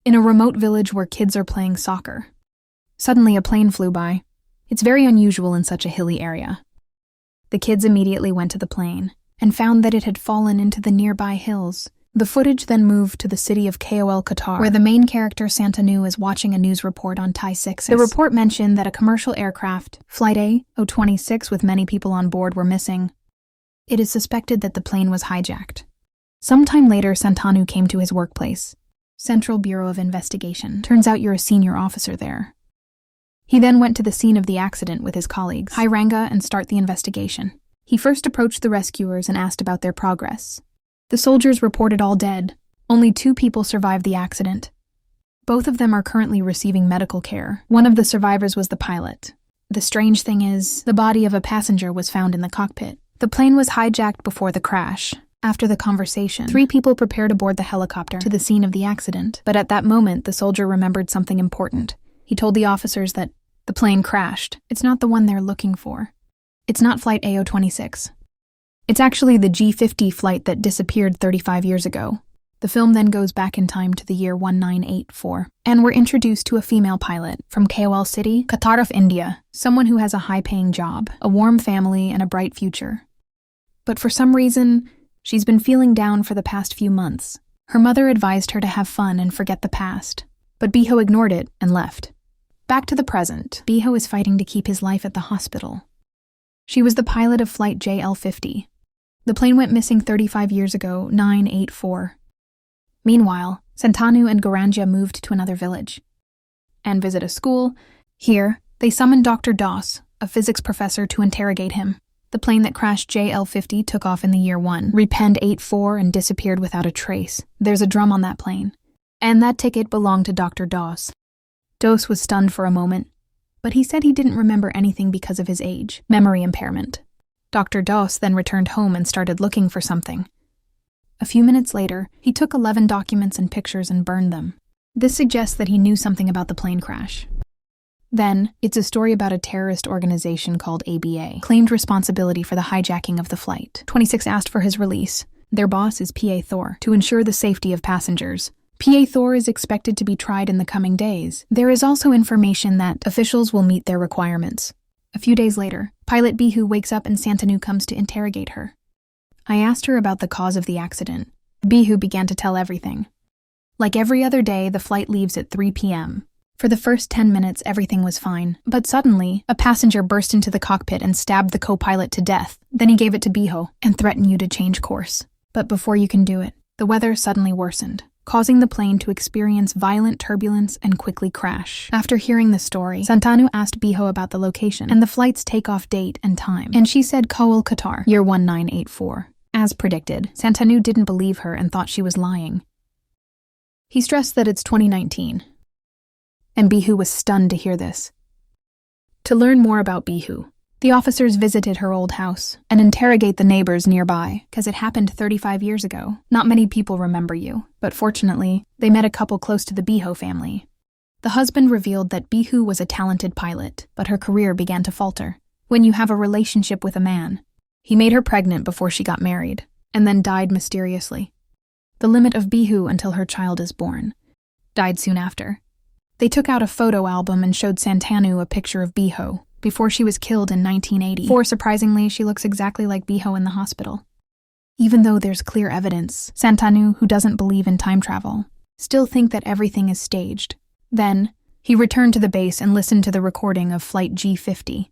in a remote village where kids are playing soccer. Suddenly, a plane flew by. It's very unusual in such a hilly area. The kids immediately went to the plane and found that it had fallen into the nearby hills. The footage then moved to the city of KOL, Qatar, where the main character, Santanu, is watching a news report on Thai 6. The report mentioned that a commercial aircraft, Flight A026 with many people on board, were missing. It is suspected that the plane was hijacked. Sometime later, Santanu came to his workplace, Central Bureau of Investigation. Turns out you're a senior officer there. He then went to the scene of the accident with his colleagues, Hiranga, and start the investigation. He first approached the rescuers and asked about their progress. The soldiers reported all dead. Only 2 people survived the accident. Both of them are currently receiving medical care. One of the survivors was the pilot. The strange thing is, the body of a passenger was found in the cockpit. The plane was hijacked before the crash. After the conversation, 3 people prepared aboard the helicopter to the scene of the accident. But at that moment, the soldier remembered something important. He told the officers that the plane crashed. It's not the one they're looking for. It's not Flight A026. It's actually the G50 flight that disappeared 35 years ago. The film then goes back in time to the year 1984, and we're introduced to a female pilot from KOL City, Qatar of India, someone who has a high-paying job, a warm family, and a bright future. But for some reason, she's been feeling down for the past few months. Her mother advised her to have fun and forget the past, but Biho ignored it and left. Back to the present, Biho is fighting to keep his life at the hospital. She was the pilot of Flight JL50. The plane went missing 35 years ago, 984. Meanwhile, Santanu and Garanja moved to another village and visit a school. Here, they summoned Dr. Das, a physics professor, to interrogate him. The plane that crashed JL50 took off in the year 1, repenned 84, and disappeared without a trace. There's a drum on that plane, and that ticket belonged to Dr. Das. Das was stunned for a moment, but he said he didn't remember anything because of his age, memory impairment. Dr. Das then returned home and started looking for something. A few minutes later, he took 11 documents and pictures and burned them. This suggests that he knew something about the plane crash. Then, it's a story about a terrorist organization called ABA, claimed responsibility for the hijacking of the flight. 26 asked for his release. Their boss is PA Thor, to ensure the safety of passengers. PA Thor is expected to be tried in the coming days. There is also information that officials will meet their requirements. A few days later, pilot Bihu wakes up and Santanu comes to interrogate her. I asked her about the cause of the accident. Bihu began to tell everything. Like every other day, the flight leaves at 3 p.m. For the first 10 minutes, everything was fine. But suddenly, a passenger burst into the cockpit and stabbed the co-pilot to death. Then he gave it to Bihu and threatened you to change course. But before you can do it, the weather suddenly worsened, causing the plane to experience violent turbulence and quickly crash. After hearing the story, Santanu asked Biho about the location and the flight's takeoff date and time, and she said KOL, Qatar, year 1984. As predicted, Santanu didn't believe her and thought she was lying. He stressed that it's 2019, and Bihu was stunned to hear this. To learn more about Bihu, the officers visited her old house and interrogate the neighbors nearby, because it happened 35 years ago. Not many people remember you, but fortunately, they met a couple close to the Biho family. The husband revealed that Bihu was a talented pilot, but her career began to falter. When you have a relationship with a man, he made her pregnant before she got married, and then died mysteriously. The limit of Bihu until her child is born. Died soon after. They took out a photo album and showed Santanu a picture of Biho before she was killed in 1980. Surprisingly, she looks exactly like Biho in the hospital. Even though there's clear evidence, Santanu, who doesn't believe in time travel, still think that everything is staged. Then, he returned to the base and listened to the recording of Flight G50.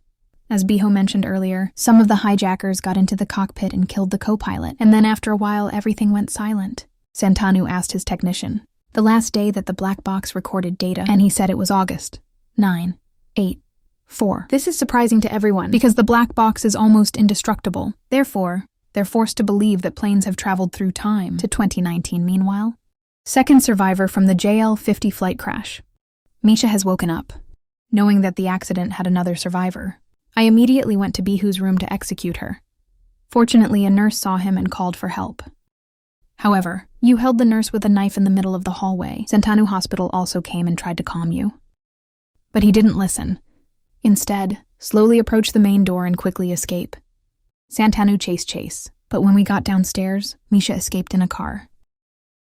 As Biho mentioned earlier, some of the hijackers got into the cockpit and killed the co-pilot, and then after a while everything went silent. Santanu asked his technician the last day that the black box recorded data, and he said it was August 984. This is surprising to everyone because the black box is almost indestructible. Therefore, they're forced to believe that planes have traveled through time to 2019 meanwhile. Second survivor from the JL50 flight crash. Misha has woken up, knowing that the accident had another survivor. I immediately went to Bihu's room to execute her. Fortunately, a nurse saw him and called for help. However, you held the nurse with a knife in the middle of the hallway. Santanu Hospital also came and tried to calm you. But he didn't listen. Instead, slowly approach the main door and quickly escape. Santanu chased Chase, but when we got downstairs, Misha escaped in a car.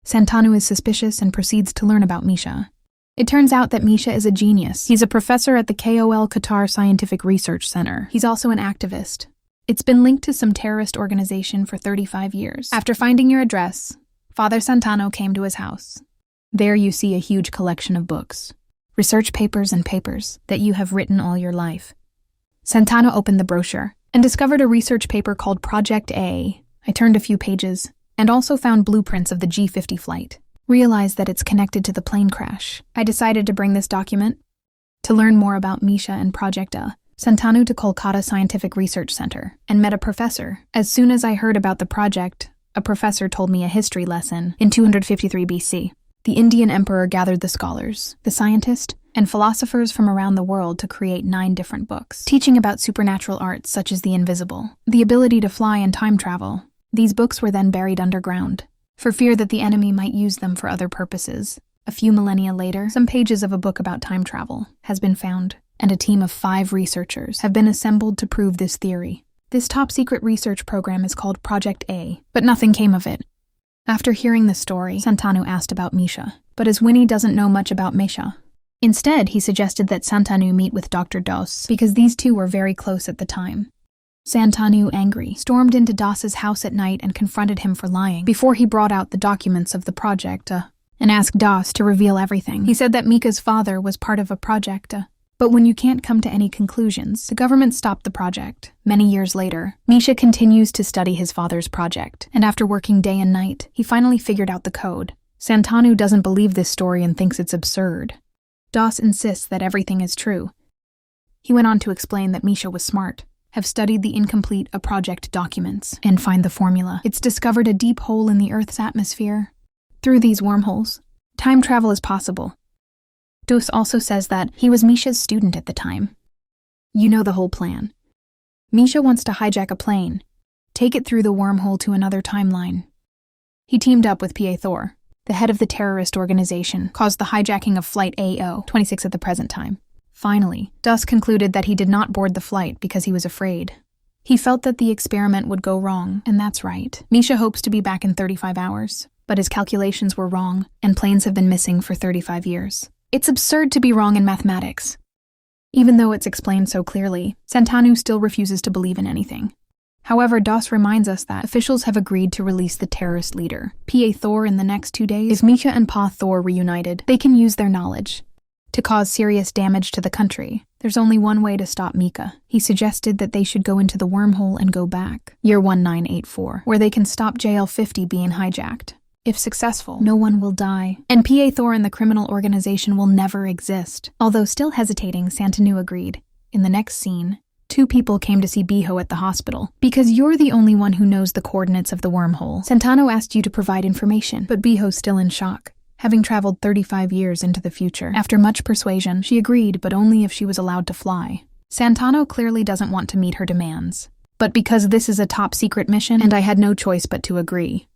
Santanu is suspicious and proceeds to learn about Misha. It turns out that Misha is a genius. He's a professor at the KOL Qatar Scientific Research Center. He's also an activist. It's been linked to some terrorist organization for 35 years. After finding your address, Father Santano came to his house. There you see a huge collection of books, research papers and papers that you have written all your life. Santano opened the brochure and discovered a research paper called Project A. I turned a few pages and also found blueprints of the G50 flight. Realized that it's connected to the plane crash. I decided to bring this document to learn more about Misha and Project A. Santanu to Kolkata Scientific Research Center and met a professor. As soon as I heard about the project, a professor told me a history lesson. In 253 BC, the Indian emperor gathered the scholars, the scientists, and philosophers from around the world to create 9 different books, teaching about supernatural arts such as the invisible, the ability to fly and time travel. These books were then buried underground, for fear that the enemy might use them for other purposes. A few millennia later, some pages of a book about time travel has been found, and a team of 5 researchers have been assembled to prove this theory. This top-secret research program is called Project A, but nothing came of it. After hearing the story, Santanu asked about Misha, but as Winnie doesn't know much about Misha. Instead, he suggested that Santanu meet with Dr. Dos, because these two were very close at the time. Santanu, angry, stormed into Das's house at night and confronted him for lying before he brought out the documents of the project and asked Das to reveal everything. He said that Mika's father was part of a project, but when you can't come to any conclusions, the government stopped the project. Many years later, Misha continues to study his father's project, and after working day and night, he finally figured out the code. Santanu doesn't believe this story and thinks it's absurd. Das insists that everything is true. He went on to explain that Misha was smart, have studied the incomplete project documents, and find the formula. It's discovered a deep hole in the Earth's atmosphere. Through these wormholes, time travel is possible. Dos also says that he was Misha's student at the time. You know the whole plan. Misha wants to hijack a plane, take it through the wormhole to another timeline. He teamed up with P.A. Thor, the head of the terrorist organization, caused the hijacking of Flight AO-26 at the present time. Finally, Dus concluded that he did not board the flight because he was afraid. He felt that the experiment would go wrong, and that's right. Misha hopes to be back in 35 hours, but his calculations were wrong, and planes have been missing for 35 years. It's absurd to be wrong in mathematics. Even though it's explained so clearly, Santanu still refuses to believe in anything. However, Das reminds us that officials have agreed to release the terrorist leader, P.A. Thor, in the next 2 days. If Misha and Pa Thor reunited, they can use their knowledge to cause serious damage to the country. There's only one way to stop Mika. He suggested that they should go into the wormhole and go back, year 1984, where they can stop JL-50 being hijacked. If successful, no one will die, and P.A. Thor and the criminal organization will never exist. Although still hesitating, Santanu agreed. In the next scene, 2 people came to see Biho at the hospital. Because you're the only one who knows the coordinates of the wormhole, Santanu asked you to provide information, but Biho's still in shock, having traveled 35 years into the future. After much persuasion, she agreed, but only if she was allowed to fly. Santano clearly doesn't want to meet her demands, but because this is a top-secret mission, and I had no choice but to agree.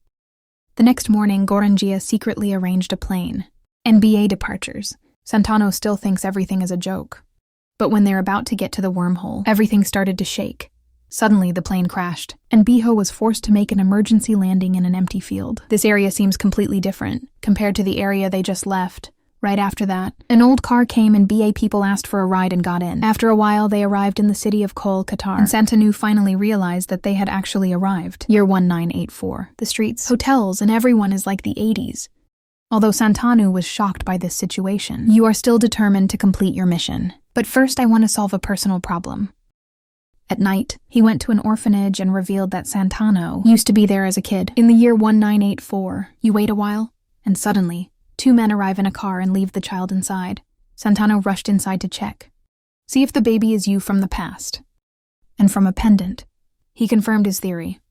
The next morning, Gorangia secretly arranged a plane. NBA departures. Santano still thinks everything is a joke. But when they're about to get to the wormhole, everything started to shake. Suddenly, the plane crashed, and Biho was forced to make an emergency landing in an empty field. This area seems completely different, compared to the area they just left. Right after that, an old car came and BA people asked for a ride and got in. After a while, they arrived in the city of Kol, Qatar, and Santanu finally realized that they had actually arrived. Year 1984. The streets, hotels, and everyone is like the 80s. Although Santanu was shocked by this situation, you are still determined to complete your mission. But first, I want to solve a personal problem. At night, he went to an orphanage and revealed that Santano used to be there as a kid. In the year 1984, you wait a while, and suddenly, 2 men arrive in a car and leave the child inside. Santano rushed inside to check. See if the baby is you from the past. And from a pendant. He confirmed his theory.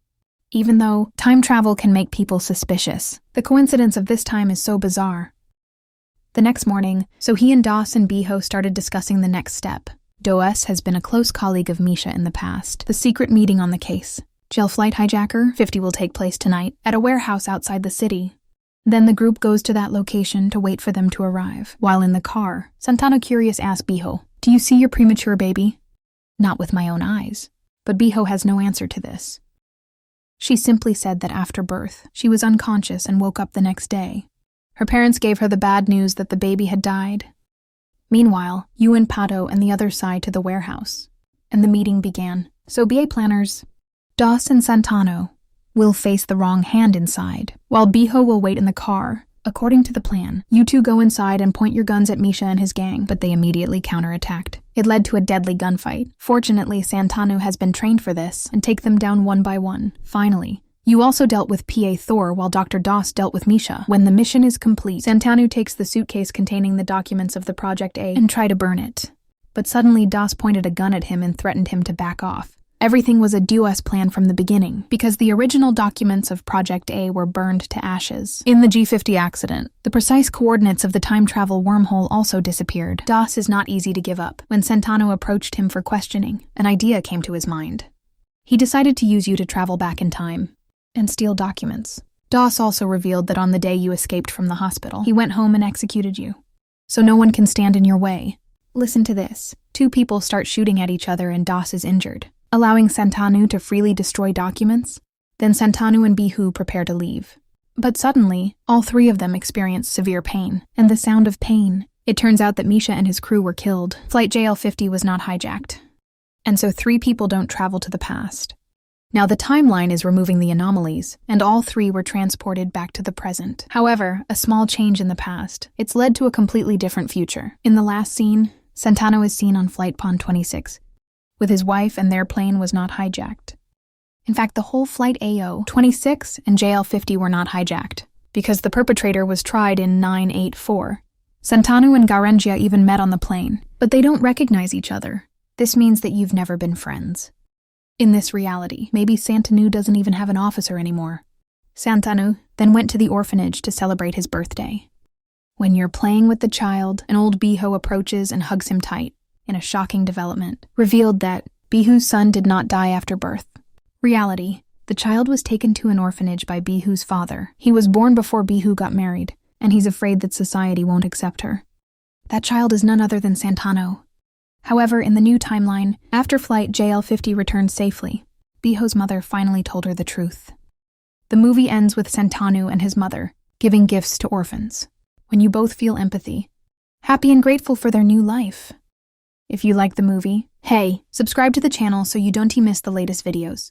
Even though time travel can make people suspicious, the coincidence of this time is so bizarre. The next morning, so he and Das and Biho started discussing the next step. Does has been a close colleague of Misha in the past. The secret meeting on the case. Jail flight hijacker 50 will take place tonight at a warehouse outside the city. Then the group goes to that location to wait for them to arrive. While in the car, Santano curious asks Biho, "Do you see your premature baby?" "Not with my own eyes." But Biho has no answer to this. She simply said that after birth, she was unconscious and woke up the next day. Her parents gave her the bad news that the baby had died. Meanwhile, Yu and Pato and the other side to the warehouse, and the meeting began. So BA planners, Das and Santano will face the wrong hand inside, while Biho will wait in the car. According to the plan, you two go inside and point your guns at Misha and his gang, but they immediately counterattacked. It led to a deadly gunfight. Fortunately, Santano has been trained for this and take them down one by one. Finally, you also dealt with PA Thor while Dr. Das dealt with Misha. When the mission is complete, Santano takes the suitcase containing the documents of the Project A and try to burn it. But suddenly Das pointed a gun at him and threatened him to back off. Everything was a duos plan from the beginning, because the original documents of Project A were burned to ashes. In the G50 accident, the precise coordinates of the time travel wormhole also disappeared. Das is not easy to give up. When Santano approached him for questioning, an idea came to his mind. He decided to use you to travel back in time and steal documents. Das also revealed that on the day you escaped from the hospital, he went home and executed you. So no one can stand in your way. Listen to this. Two people start shooting at each other and Das is injured, allowing Santanu to freely destroy documents. Then Santanu and Bihu prepare to leave. But suddenly, all three of them experience severe pain, and the sound of pain. It turns out that Misha and his crew were killed. Flight JL-50 was not hijacked. And so 3 people don't travel to the past. Now the timeline is removing the anomalies, and all 3 were transported back to the present. However, a small change in the past. It's led to a completely different future. In the last scene, Santano is seen on Flight Pond 26, with his wife, and their plane was not hijacked. In fact, the whole Flight AO-26 and JL-50 were not hijacked, because the perpetrator was tried in 984. Santanu and Garangia even met on the plane, but they don't recognize each other. This means that you've never been friends. In this reality, maybe Santanu doesn't even have an officer anymore. Santanu then went to the orphanage to celebrate his birthday. When you're playing with the child, an old Biho approaches and hugs him tight, in a shocking development, revealed that Bihu's son did not die after birth. Reality, the child was taken to an orphanage by Bihu's father. He was born before Bihu got married, and he's afraid that society won't accept her. That child is none other than Santano. However, in the new timeline, after Flight JL-50 returned safely, Biho's mother finally told her the truth. The movie ends with Santanu and his mother giving gifts to orphans, when you both feel empathy, happy and grateful for their new life. If you like the movie, hey, subscribe to the channel so you don't miss the latest videos.